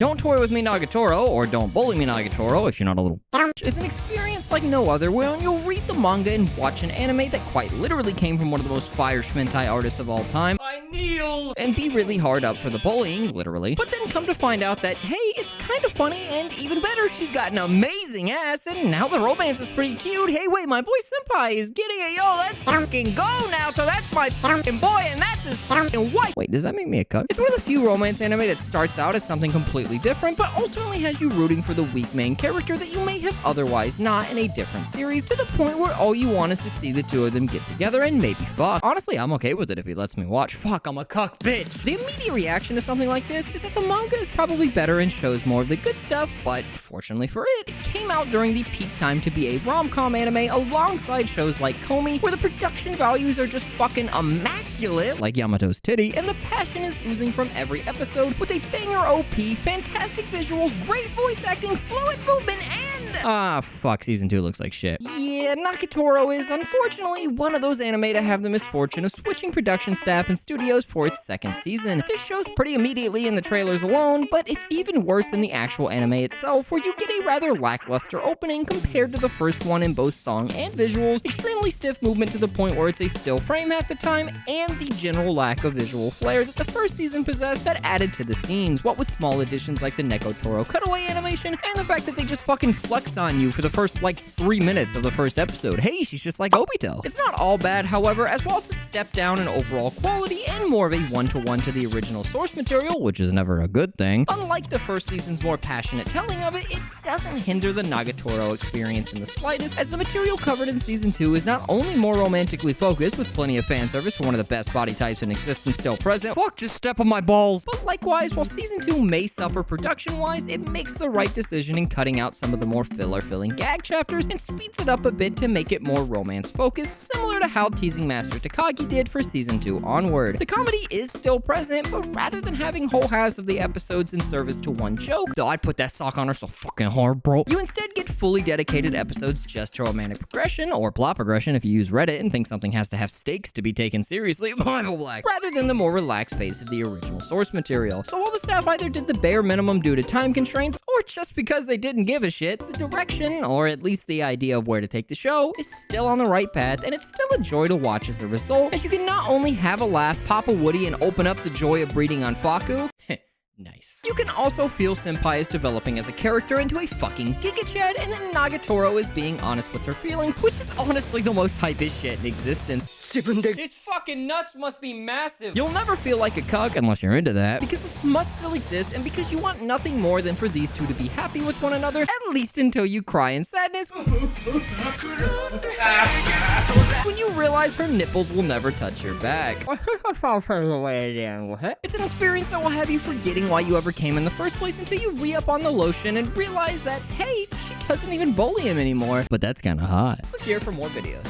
Don't Toy With Me Nagatoro, or Don't Bully Me Nagatoro if you're not a little is an experience like no other, wherein you'll read the manga and watch an anime that quite literally came from one of the most fire Schmentai artists of all time. I kneel! And be really hard up for the bullying, literally. But then come to find out that, hey, it's kind of funny, and even better, she's got an amazing ass, and now the romance is pretty cute. Hey, wait, my boy Senpai is getting it, yo, let's fucking go now, so that's my fucking boy, and that's his fucking wife. Wait, does that make me a cuck? It's one of the few romance anime that starts out as something completely different, but ultimately has you rooting for the weak main character that you may have otherwise not in a different series, to the point where all you want is to see the two of them get together and maybe fuck. Honestly, I'm okay with it if he lets me watch. Fuck, I'm a cuck bitch. The immediate reaction to something like this is that the manga is probably better and shows more of the good stuff, but fortunately for it, it came out during the peak time to be a rom-com anime alongside shows like Komi, where the production values are just fucking immaculate, like Yamato's titty, and the passion is oozing from every episode with a banger OP, fantastic visuals, great voice acting, fluid movement, and fuck, season 2 looks like shit. Yeah, Nagatoro is unfortunately one of those anime to have the misfortune of switching production staff and studios for its second season. This shows pretty immediately in the trailers alone, but it's even worse in the actual anime itself, where you get a rather lackluster opening compared to the first one in both song and visuals, extremely stiff movement to the point where it's a still frame half the time, and the general lack of visual flair that the first season possessed that added to the scenes, what with small additions like the Nagatoro cutaway animation, and the fact that they just fucking flex on you for the first, 3 minutes of the first episode. Hey, she's just like Obito. It's not all bad, however, as while it's a step down in overall quality and more of a one-to-one to the original source material, which is never a good thing, unlike the first season's more passionate telling of it, it doesn't hinder the Nagatoro experience in the slightest, as the material covered in season 2 is not only more romantically focused, with plenty of fan service for one of the best body types in existence still present, fuck, just step on my balls, but likewise, while season 2 may suffer production-wise, it makes the right decision in cutting out some of the more filler-filling gag chapters and speeds it up a bit to make it more romance-focused, similar to how Teasing Master Takagi did for season 2 onward. The comedy is still present, but rather than having whole halves of the episodes in service to one joke, though I'd put that sock on her so fucking hard, bro, you instead get fully dedicated episodes just to romantic progression, or plot progression if you use Reddit and think something has to have stakes to be taken seriously, Bible Black, rather than the more relaxed phase of the original source material. So while the staff either did the bare minimum due to time constraints, or just because they didn't give a shit, the direction, or at least the idea of where to take the show, is still on the right path, and it's still a joy to watch as a result, as you can not only have a laugh, pop a Woody, and open up the joy of breeding on Faku, nice. You can also feel Senpai is developing as a character into a fucking Giga Chad, and then Nagatoro is being honest with her feelings, which is honestly the most hypest shit in existence. His fucking nuts must be massive. You'll never feel like a cuck unless you're into that, because the smut still exists, and because you want nothing more than for these two to be happy with one another, at least until you cry in sadness when you realize her nipples will never touch your back. It's an experience that will have you forgetting why you ever came in the first place until you re-up on the lotion and realize that, hey, she doesn't even bully him anymore. But that's kinda hot. Click here for more videos.